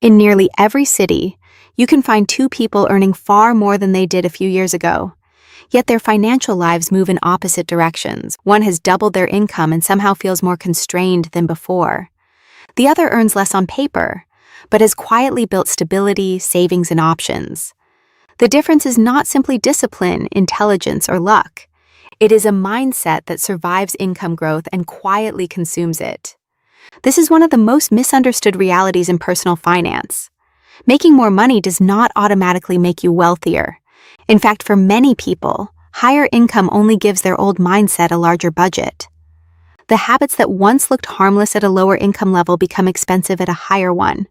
In nearly every city, you can find two people earning far more than they did a few years ago. Yet their financial lives move in opposite directions. One has doubled their income and somehow feels more constrained than before. The other earns less on paper, but has quietly built stability, savings, and options. The difference is not simply discipline, intelligence, or luck. It is a mindset that survives income growth and quietly consumes it. This is one of the most misunderstood realities in personal finance. Making more money does not automatically make you wealthier. In fact, for many people, higher income only gives their old mindset a larger budget. The habits that once looked harmless at a lower income level become expensive at a higher one.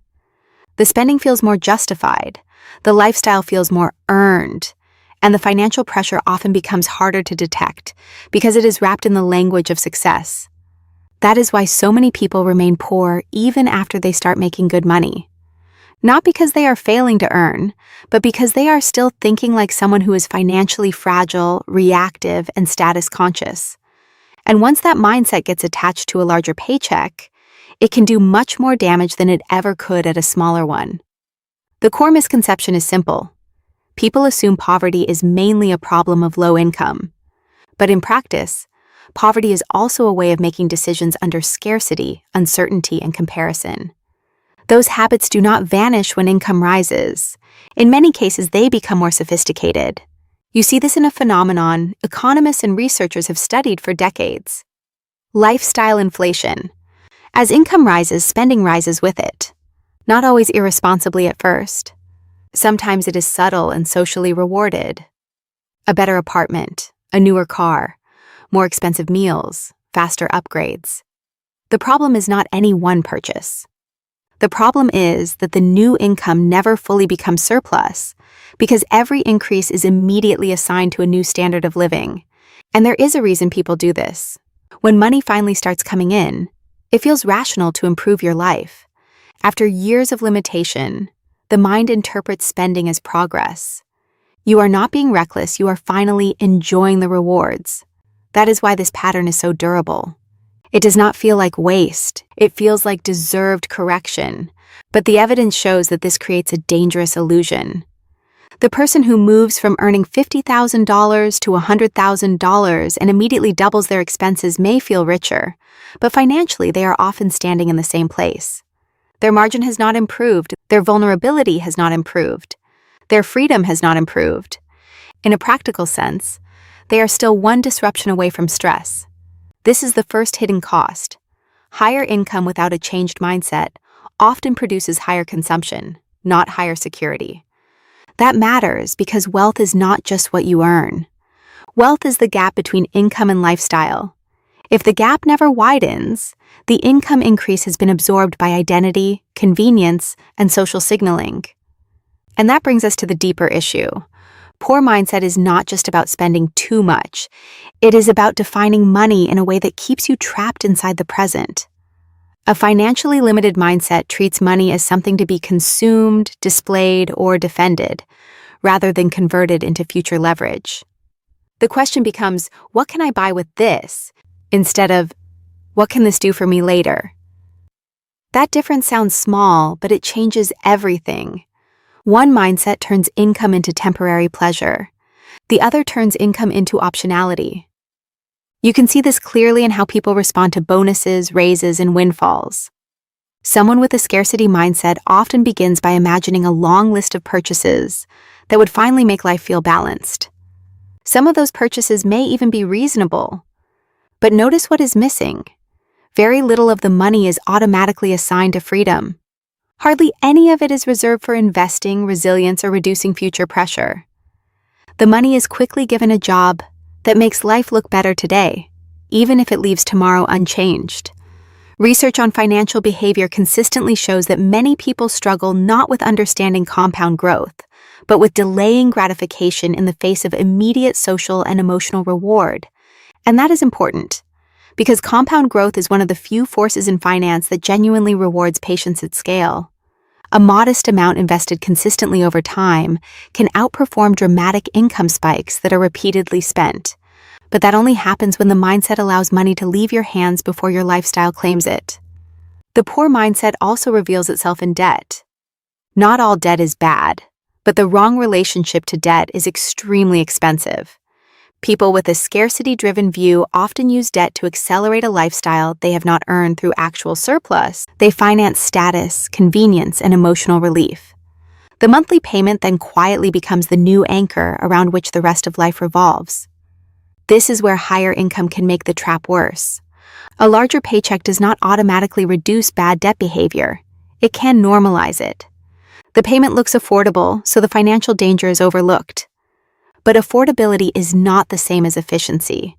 The spending feels more justified, the lifestyle feels more earned, and the financial pressure often becomes harder to detect because it is wrapped in the language of success. That is why so many people remain poor even after they start making good money. Not because they are failing to earn, but because they are still thinking like someone who is financially fragile, reactive, and status conscious. And once that mindset gets attached to a larger paycheck, it can do much more damage than it ever could at a smaller one. The core misconception is simple. People assume poverty is mainly a problem of low income. But in practice, poverty is also a way of making decisions under scarcity, uncertainty, and comparison. Those habits do not vanish when income rises. In many cases, they become more sophisticated. You see this in a phenomenon economists and researchers have studied for decades. Lifestyle inflation. As income rises, spending rises with it. Not always irresponsibly at first. Sometimes it is subtle and socially rewarded. A better apartment, a newer car, more expensive meals, faster upgrades. The problem is not any one purchase. The problem is that the new income never fully becomes surplus because every increase is immediately assigned to a new standard of living. And there is a reason people do this. When money finally starts coming in, it feels rational to improve your life. After years of limitation, the mind interprets spending as progress. You are not being reckless, you are finally enjoying the rewards. That is why this pattern is so durable. It does not feel like waste, it feels like deserved correction, but the evidence shows that this creates a dangerous illusion. The person who moves from earning $50,000 to $100,000 and immediately doubles their expenses may feel richer, but financially they are often standing in the same place. Their margin has not improved, their vulnerability has not improved, their freedom has not improved. In a practical sense, they are still one disruption away from stress. This is the first hidden cost. Higher income without a changed mindset often produces higher consumption, not higher security. That matters because wealth is not just what you earn. Wealth is the gap between income and lifestyle. If the gap never widens, the income increase has been absorbed by identity, convenience, and social signaling. And that brings us to the deeper issue. Poor mindset is not just about spending too much. It is about defining money in a way that keeps you trapped inside the present. A financially limited mindset treats money as something to be consumed, displayed, or defended, rather than converted into future leverage. The question becomes, what can I buy with this? Instead of, what can this do for me later? That difference sounds small, but it changes everything. One mindset turns income into temporary pleasure. The other turns income into optionality. You can see this clearly in how people respond to bonuses, raises, and windfalls. Someone with a scarcity mindset often begins by imagining a long list of purchases that would finally make life feel balanced. Some of those purchases may even be reasonable. But notice what is missing. Very little of the money is automatically assigned to freedom. Hardly any of it is reserved for investing, resilience, or reducing future pressure. The money is quickly given a job that makes life look better today, even if it leaves tomorrow unchanged. Research on financial behavior consistently shows that many people struggle not with understanding compound growth, but with delaying gratification in the face of immediate social and emotional reward. And that is important, because compound growth is one of the few forces in finance that genuinely rewards patience at scale. A modest amount invested consistently over time can outperform dramatic income spikes that are repeatedly spent. But that only happens when the mindset allows money to leave your hands before your lifestyle claims it. The poor mindset also reveals itself in debt. Not all debt is bad, but the wrong relationship to debt is extremely expensive. People with a scarcity-driven view often use debt to accelerate a lifestyle they have not earned through actual surplus. They finance status, convenience, and emotional relief. The monthly payment then quietly becomes the new anchor around which the rest of life revolves. This is where higher income can make the trap worse. A larger paycheck does not automatically reduce bad debt behavior. It can normalize it. The payment looks affordable, so the financial danger is overlooked. But affordability is not the same as efficiency.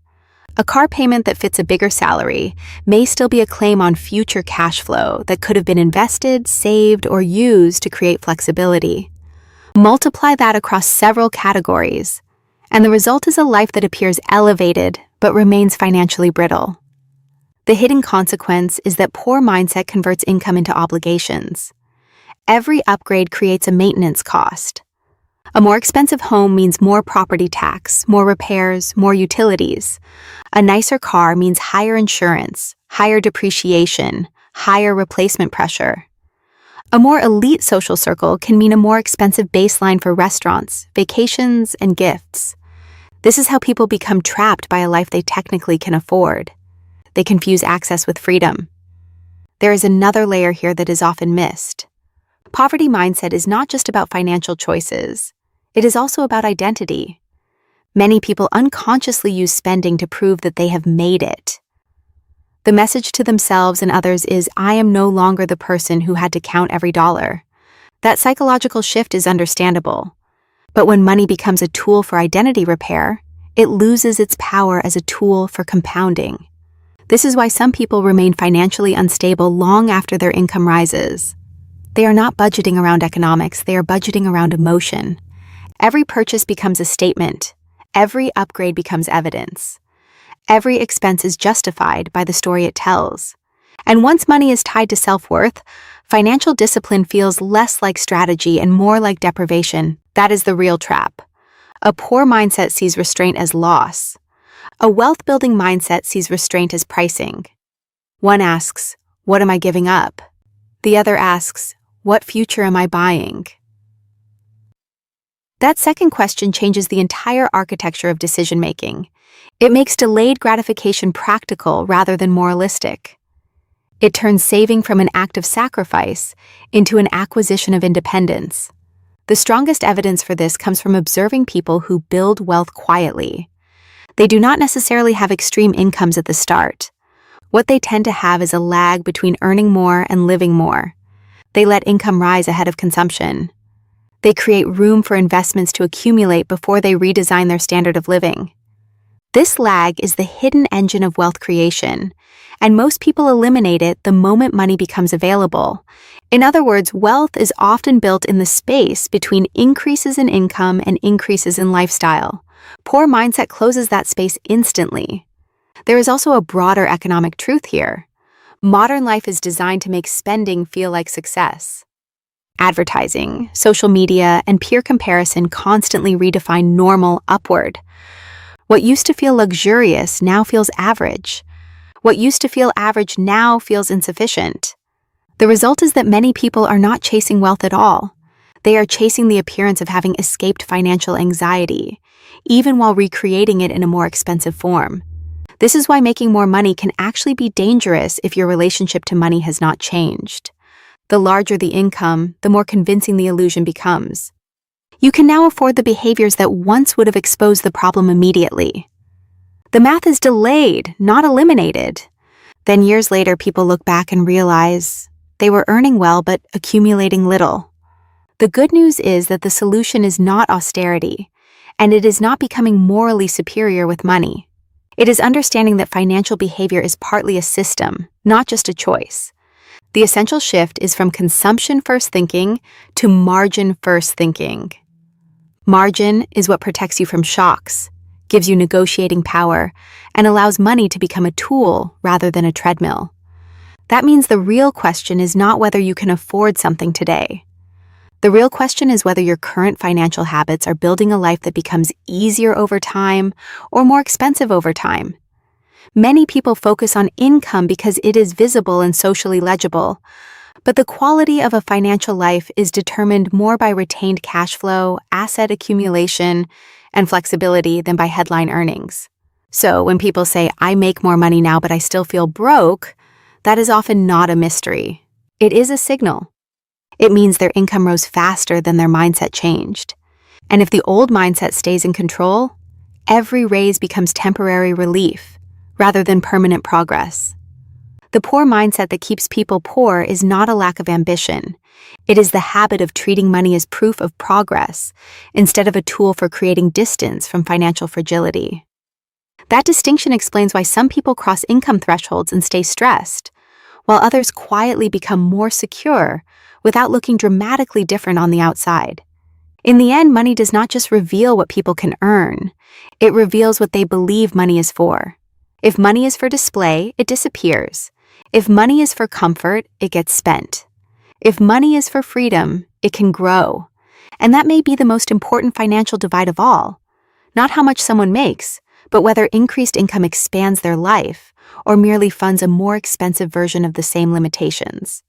A car payment that fits a bigger salary may still be a claim on future cash flow that could have been invested, saved, or used to create flexibility. Multiply that across several categories, and the result is a life that appears elevated but remains financially brittle. The hidden consequence is that poor mindset converts income into obligations. Every upgrade creates a maintenance cost. A more expensive home means more property tax, more repairs, more utilities. A nicer car means higher insurance, higher depreciation, higher replacement pressure. A more elite social circle can mean a more expensive baseline for restaurants, vacations, and gifts. This is how people become trapped by a life they technically can afford. They confuse access with freedom. There is another layer here that is often missed. Poverty mindset is not just about financial choices. It is also about identity. Many people unconsciously use spending to prove that they have made it. The message to themselves and others is, I am no longer the person who had to count every dollar. That psychological shift is understandable. But when money becomes a tool for identity repair, it loses its power as a tool for compounding. This is why some people remain financially unstable long after their income rises. They are not budgeting around economics, they are budgeting around emotion. Every purchase becomes a statement. Every upgrade becomes evidence. Every expense is justified by the story it tells. And once money is tied to self-worth, financial discipline feels less like strategy and more like deprivation. That is the real trap. A poor mindset sees restraint as loss. A wealth-building mindset sees restraint as pricing. One asks, what am I giving up? The other asks, what future am I buying? That second question changes the entire architecture of decision-making. It makes delayed gratification practical rather than moralistic. It turns saving from an act of sacrifice into an acquisition of independence. The strongest evidence for this comes from observing people who build wealth quietly. They do not necessarily have extreme incomes at the start. What they tend to have is a lag between earning more and living more. They let income rise ahead of consumption. They create room for investments to accumulate before they redesign their standard of living. This lag is the hidden engine of wealth creation, and most people eliminate it the moment money becomes available. In other words, wealth is often built in the space between increases in income and increases in lifestyle. Poor mindset closes that space instantly. There is also a broader economic truth here. Modern life is designed to make spending feel like success. Advertising, social media, and peer comparison constantly redefine normal upward. What used to feel luxurious now feels average. What used to feel average now feels insufficient. The result is that many people are not chasing wealth at all. They are chasing the appearance of having escaped financial anxiety, even while recreating it in a more expensive form. This is why making more money can actually be dangerous if your relationship to money has not changed. The larger the income, the more convincing the illusion becomes. You can now afford the behaviors that once would have exposed the problem immediately. The math is delayed, not eliminated. Then years later, people look back and realize they were earning well but accumulating little. The good news is that the solution is not austerity, and it is not becoming morally superior with money. It is understanding that financial behavior is partly a system, not just a choice. The essential shift is from consumption-first thinking to margin-first thinking. Margin is what protects you from shocks, gives you negotiating power, and allows money to become a tool rather than a treadmill. That means the real question is not whether you can afford something today. The real question is whether your current financial habits are building a life that becomes easier over time or more expensive over time. Many people focus on income because it is visible and socially legible, But the quality of a financial life is determined more by retained cash flow, asset accumulation, and flexibility than by headline earnings. So when people say, "I make more money now, but I still feel broke," that is often not a mystery. It is a signal. It means their income rose faster than their mindset changed. And if the old mindset stays in control, every raise becomes temporary relief rather than permanent progress. The poor mindset that keeps people poor is not a lack of ambition. It is the habit of treating money as proof of progress instead of a tool for creating distance from financial fragility. That distinction explains why some people cross income thresholds and stay stressed, while others quietly become more secure without looking dramatically different on the outside. In the end, money does not just reveal what people can earn, it reveals what they believe money is for. If money is for display, it disappears. If money is for comfort, it gets spent. If money is for freedom, it can grow. And that may be the most important financial divide of all. Not how much someone makes, but whether increased income expands their life or merely funds a more expensive version of the same limitations.